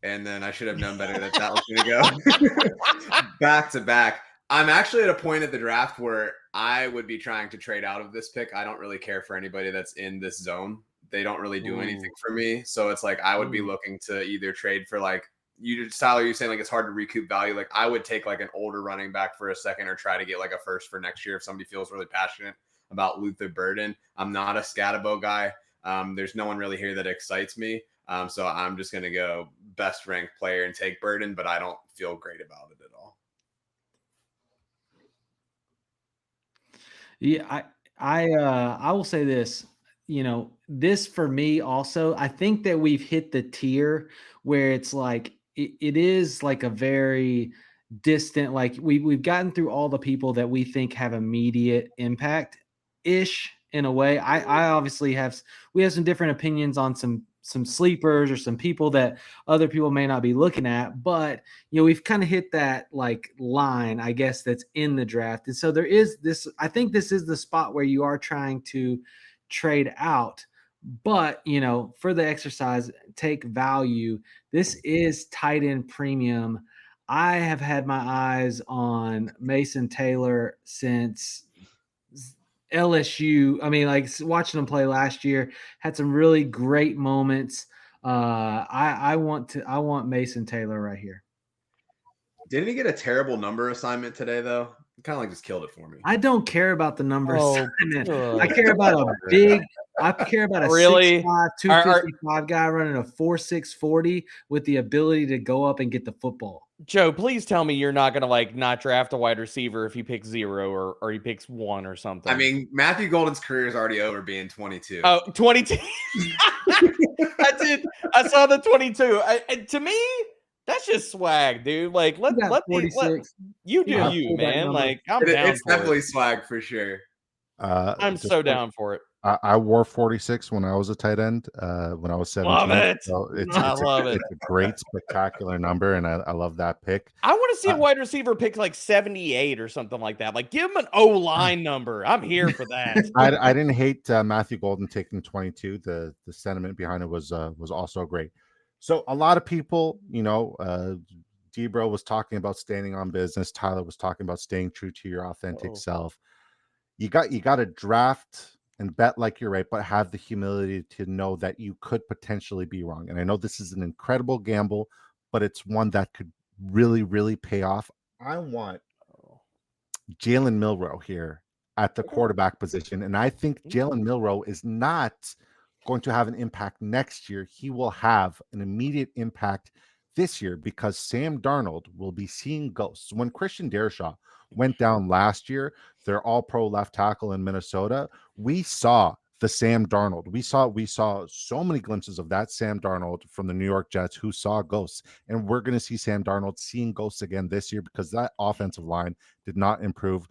and then I should have known better that was going to go back to back. I'm actually at a point at the draft where I would be trying to trade out of this pick. I don't really care for anybody that's in this zone. They don't really do anything for me. So it's like I would be looking to either trade for like Tyler, you're saying like it's hard to recoup value. Like I would take like an older running back for a second or try to get like a first for next year if somebody feels really passionate about Luther Burden. I'm not a Scatabo guy. There's no one really here that excites me. So I'm just going to go best ranked player and take Burden, but I don't feel great about it at all. Yeah, I will say this. This for me also, I think that we've hit the tier where it's like it is like a very distant, like we've gotten through all the people that we think have immediate impact ish in a way. I obviously we have some different opinions on some sleepers or some people that other people may not be looking at, but we've kind of hit that like line, I guess, that's in the draft. And so there is this, I think this is the spot where you are trying to trade out, but for the exercise, take value. This is tight end premium. I have had my eyes on Mason Taylor since LSU. I mean, like watching him play last year, had some really great moments. I want Mason Taylor right here. Didn't he get a terrible number assignment today, though? Kind of like just killed it for me. I don't care about the number assignment. I good. care about I care about a Really? 6'5", 255 guy running a 4.6 40 with the ability to go up and get the football. Joe, please tell me you're not going to like not draft a wide receiver if he picks 0 or he picks 1 or something. I mean, Matthew Golden's career is already over being 22. Oh, 22. I did. I saw the 22. To me, that's just swag, dude. Like, let you do you, man. Like, I'm down it's for definitely it. swag for sure. I'm so down for it. I wore 46 when I was a tight end, when I was 17. Love it. So I love it. It's a great, spectacular number, and I love that pick. I want to see a wide receiver pick like 78 or something like that. Like, give him an O-line number. I'm here for that. I didn't hate Matthew Golden taking 22. The sentiment behind it was also great. So a lot of people, Debro was talking about standing on business. Tyler was talking about staying true to your authentic self. You got to draft and bet like you're right, but have the humility to know that you could potentially be wrong. And I know this is an incredible gamble, but it's one that could really, really pay off. I want Jalen Milroe here at the quarterback position. And I think Jalen Milroe is not going to have an impact next year. He will have an immediate impact this year because Sam Darnold will be seeing ghosts. When Christian Darrisaw went down last year, their all-pro left tackle in Minnesota, we saw the Sam Darnold. We saw so many glimpses of that Sam Darnold from the New York Jets who saw ghosts. And we're going to see Sam Darnold seeing ghosts again this year because that offensive line did not improve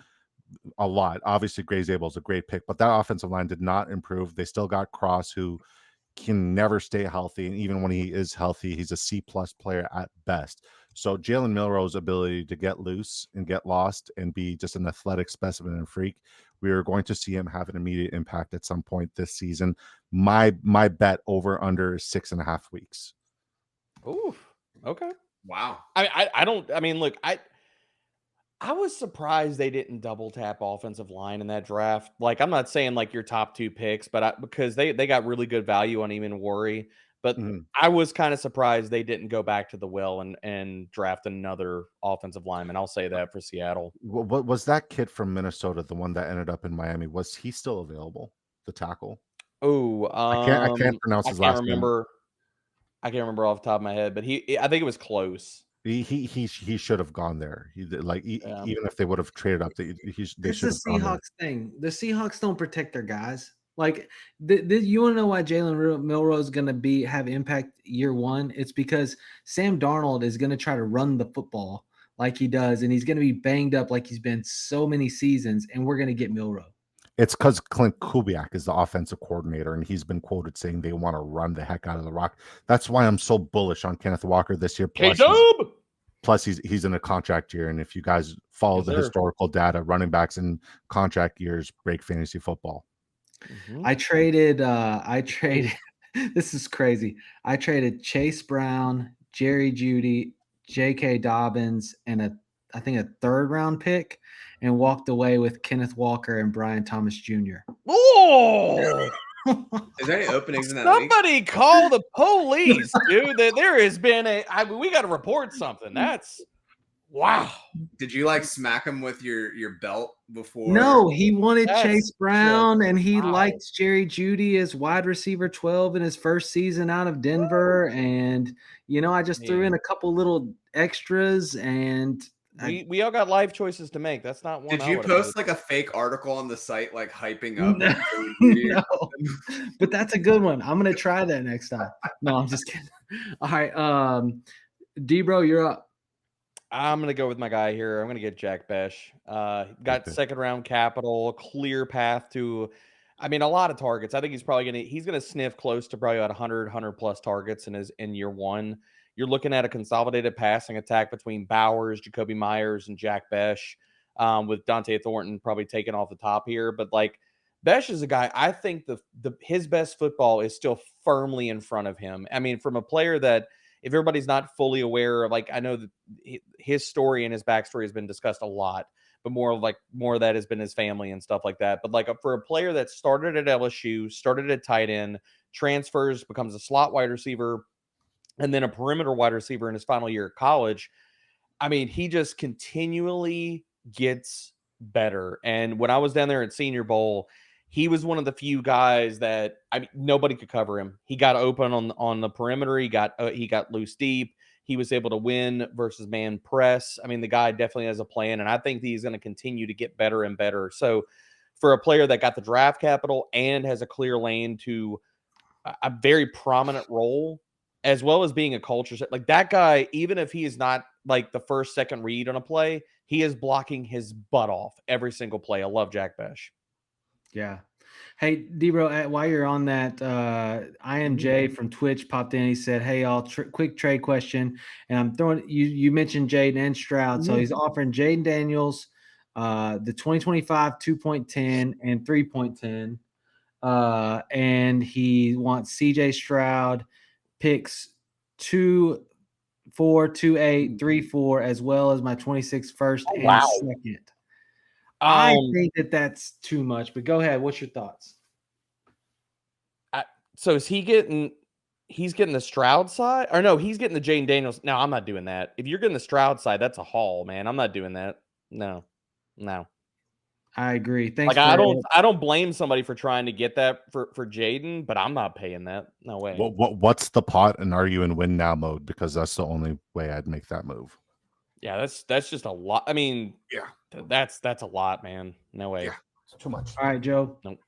a lot. Obviously, Gray Zabel is a great pick, but that offensive line did not improve. They still got Cross, who can never stay healthy. And even when he is healthy, he's a C+ player at best. So Jalen Milroe's ability to get loose and get lost and be just an athletic specimen and freak, we are going to see him have an immediate impact at some point this season. My bet over under 6.5 weeks. Ooh, okay. Wow. Look, I was surprised they didn't double tap offensive line in that draft. Like, I'm not saying like your top 2 picks, but because they got really good value on even Worry. But I was kind of surprised they didn't go back to the well and draft another offensive lineman. I'll say that for Seattle. What was that kid from Minnesota, the one that ended up in Miami? Was he still available? The tackle? Oh, I can't pronounce his last name. I can't remember off the top of my head, but I think it was close. He should have gone there. Even if they would have traded up, they should have gone there. It's the Seahawks thing. The Seahawks don't protect their guys. Like, you want to know why Jalen Milroe is going to have impact year 1? It's because Sam Darnold is going to try to run the football like he does, and he's going to be banged up like he's been so many seasons, and we're going to get Milroe. It's because Clint Kubiak is the offensive coordinator, and he's been quoted saying they want to run the heck out of the rock. That's why I'm so bullish on Kenneth Walker this year. Plus, he's in a contract year, and if you guys follow the historical data, running backs in contract years break fantasy football. I traded this is crazy. I traded Chase Brown, Jerry Jeudy, J.K. Dobbins, and I think a 3rd round pick, and walked away with Kenneth Walker and Brian Thomas Jr. Oh! Is there any openings in that Somebody league? call the police, dude. There has been we got to report something. That's wow. Did you like smack him with your belt before? No, he wanted Chase Brown, and he liked Jerry Jeudy as wide receiver 12 in his first season out of Denver. And I just threw in a couple little extras, and we all got life choices to make. That's not one. Did you post like a fake article on the site, like hyping up? No, but that's a good one. I'm gonna try that next time. No, I'm just kidding. All right, Debro, you're up. I'm gonna go with my guy here. I'm gonna get Jack Bech. Got 2nd round capital, clear path to, a lot of targets. I think he's gonna sniff close to probably about 100 plus targets in year 1. You're looking at a consolidated passing attack between Bowers, Jacoby Myers, and Jack Bech, with Dante Thornton probably taking off the top here. But like, Bech is a guy, I think his best football is still firmly in front of him. From a player that, if everybody's not fully aware of, I know that his story and his backstory has been discussed a lot, but more of that has been his family and stuff like that. But for a player that started at LSU, started at tight end, transfers, becomes a slot wide receiver, and then a perimeter wide receiver in his final year at college. I mean, he just continually gets better. And when I was down there at Senior Bowl, he was one of the few guys that nobody could cover him. He got open on the perimeter. He got loose deep. He was able to win versus man press. I mean, the guy definitely has a plan, and I think he's going to continue to get better and better. So for a player that got the draft capital and has a clear lane to a very prominent role, as well as being a culture set, like that guy, even if he is not like the first, second read on a play, he is blocking his butt off every single play. I love Jack Bech. Yeah. Hey, Debro, while you're on that, IMJ from Twitch popped in. He said, hey, y'all, quick trade question. And I'm throwing you mentioned Jayden and Stroud. So he's offering Jayden Daniels the 2025 2.10 and 3.10. And he wants CJ Stroud picks 2, 4, 2, 8, 3, 4, as well as my 26 first and second. I think that's too much, but go ahead. What's your thoughts? So is he's getting the Stroud side, or no, he's getting the Jayden Daniels. No, I'm not doing that. If you're getting the Stroud side, that's a haul, man. I'm not doing that. No. I agree. Thanks. Like, I don't blame somebody for trying to get that for Jayden, but I'm not paying that. No way. What's the pot, and are you in win now mode? Because that's the only way I'd make that move. Yeah, that's just a lot. I mean, yeah, that's a lot, man. No way. Yeah, it's too much. All right, Joe. Nope.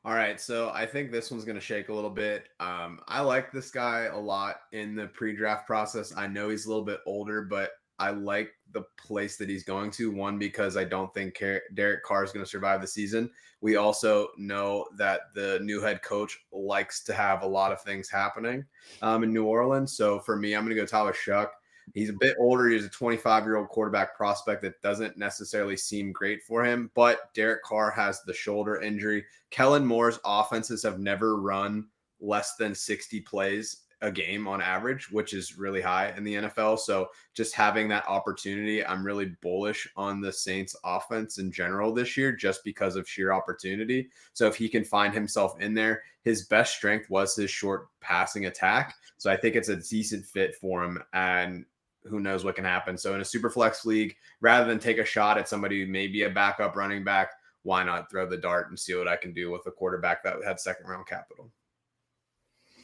All right, so I think this one's going to shake a little bit. I like this guy a lot in the pre-draft process. I know he's a little bit older, but I like the place that he's going to. One, because I don't think Derek Carr is going to survive the season. We also know that the new head coach likes to have a lot of things happening in New Orleans. So for me, I'm going to go Tyler Shough. He's a bit older. He's a 25-year-old quarterback prospect that doesn't necessarily seem great for him, but Derek Carr has the shoulder injury. Kellen Moore's offenses have never run less than 60 plays a game on average, which is really high in the NFL. So just having that opportunity, I'm really bullish on the Saints offense in general this year, just because of sheer opportunity. So if he can find himself in there, his best strength was his short passing attack. So I think it's a decent fit for him, and who knows what can happen. So in a Superflex league, rather than take a shot at somebody who may be a backup running back, why not throw the dart and see what I can do with a quarterback that had second round capital?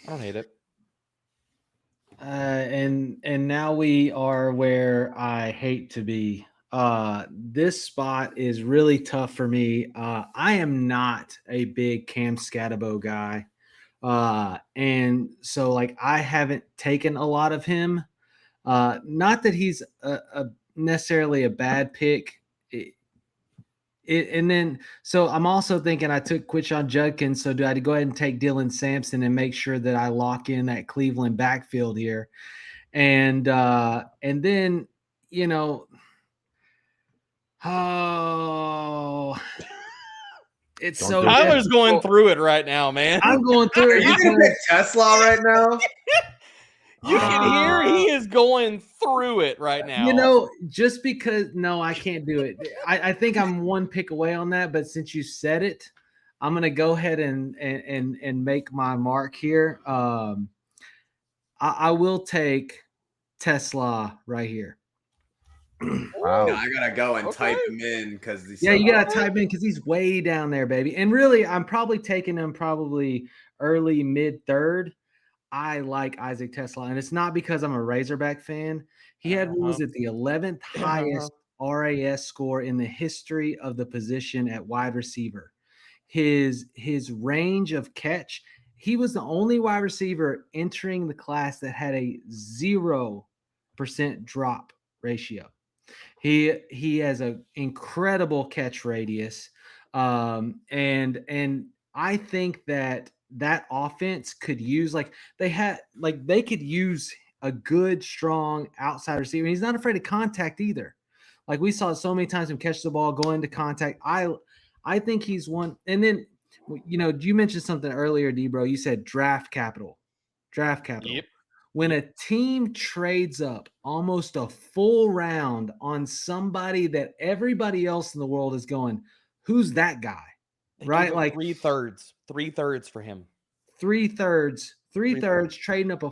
I don't hate it. And now we are where I hate to be. This spot is really tough for me. I am not a big Cam Scatabo guy. And so like I haven't taken a lot of him. Not that he's a necessarily a bad pick. And then, so I'm also thinking I took Quinshon Judkins. So do I go ahead and take Dylan Sampson and make sure that I lock in that Cleveland backfield here? And then, you know, it's so Tyler's going through it right now, man. I'm going through it. Are you going to pick Teslaa right now? You can hear he is going through it right now. You know, just because I can't do it. I think I'm one pick away on that, but since you said it, I'm gonna go ahead and make my mark here. I will take Teslaa right here. Wow. I gotta go and type him in because you gotta type in because he's way down there, baby. And really, I'm probably taking him probably early mid third. I like Isaac Teslaa, and it's not because I'm a Razorback fan. He had was it the 11th highest RAS score in the history of the position at wide receiver. His range of catch, he was the only wide receiver entering the class that had a 0% drop ratio. He has an incredible catch radius, and I think that offense could use they could use a good, strong outside receiver. He's not afraid of contact either. Like we saw so many times him catch the ball, go into contact. I think he's one. And then, you know, you mentioned something earlier, Debro. You said draft capital. Yep. When a team trades up almost a full round on somebody that everybody else in the world is going, who's that guy? Right? Like 3/3 for him. 3/3, trading up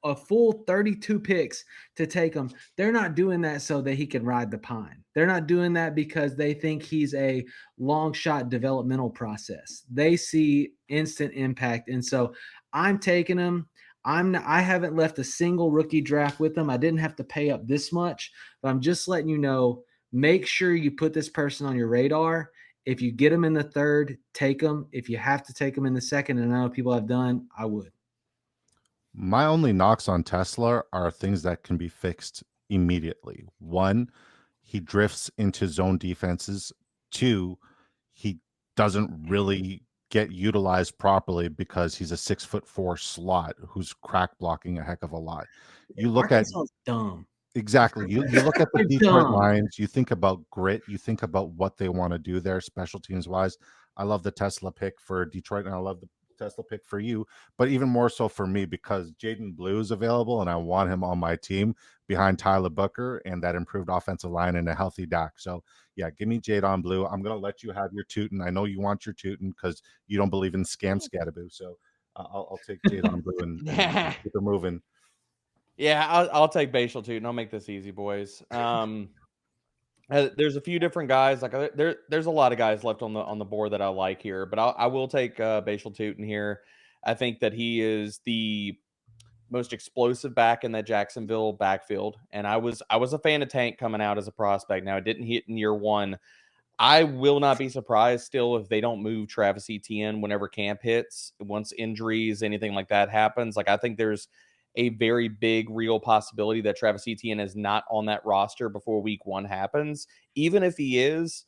a full 32 picks to take him. They're not doing that so that he can ride the pine. They're not doing that because they think he's a long shot developmental process. They see instant impact. And so I'm taking him. I haven't left a single rookie draft with them. I didn't have to pay up this much, but I'm just letting you know, make sure you put this person on your radar. If you get them in the third, take them. If you have to take them in the second, and I know people have done, I would. My only knocks on Teslaa are things that can be fixed immediately. One, he drifts into zone defenses. Two, he doesn't really get utilized properly because he's a 6'4" slot who's crack blocking a heck of a lot. You look at dumb. Exactly. You look at the Detroit Lions, you think about grit, you think about what they want to do there special teams wise. I love the Teslaa pick for Detroit, and I love the Teslaa pick for you, but even more so for me because Jayden Blue is available and I want him on my team behind Tyler Booker and that improved offensive line and a healthy Dak. So yeah, give me Jayden Blue. I'm going to let you have your Tuten. I know you want your Tuten because you don't believe in scam scatterboo. So I'll take Jayden Blue and keep it moving. Yeah, I'll take Bashul Tuten. I'll make this easy, boys. There's a few different guys. Like there's a lot of guys left on the board that I like here, but I will take Bashul Tuten here. I think that he is the most explosive back in that Jacksonville backfield, and I was a fan of Tank coming out as a prospect. Now it didn't hit in year one. I will not be surprised still if they don't move Travis Etienne whenever camp hits, once injuries, anything like that happens. Like I think there's a very big real possibility that Travis Etienne is not on that roster before week one happens. Even if he is,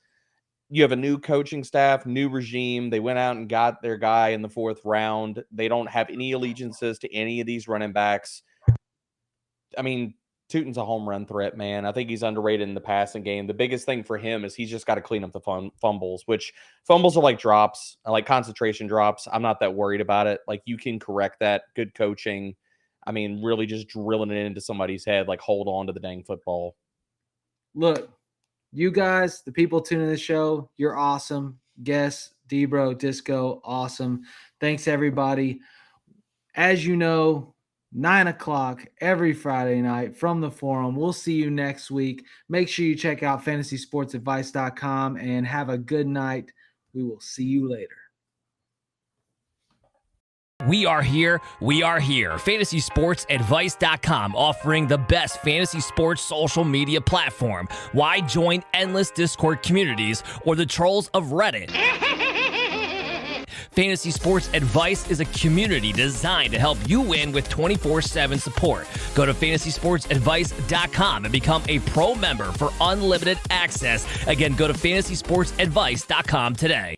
you have a new coaching staff, new regime. They went out and got their guy in the 4th round. They don't have any allegiances to any of these running backs. I mean, Tuten's a home run threat, man. I think he's underrated in the passing game. The biggest thing for him is he's just got to clean up the fumbles, which fumbles are like drops, like concentration drops. I'm not that worried about it. Like you can correct that. Good coaching. I mean, really just drilling it into somebody's head, like hold on to the dang football. Look, you guys, the people tuning the show, you're awesome. Guests, Debro, Disco, awesome. Thanks, everybody. As you know, 9 o'clock every Friday night from the forum. We'll see you next week. Make sure you check out fantasysportsadvice.com and have a good night. We will see you later. We are here. FantasySportsAdvice.com, offering the best fantasy sports social media platform. Why join endless Discord communities or the trolls of Reddit? Fantasy Sports Advice is a community designed to help you win with 24/7 support. Go to FantasySportsAdvice.com and become a pro member for unlimited access. Again, go to FantasySportsAdvice.com today.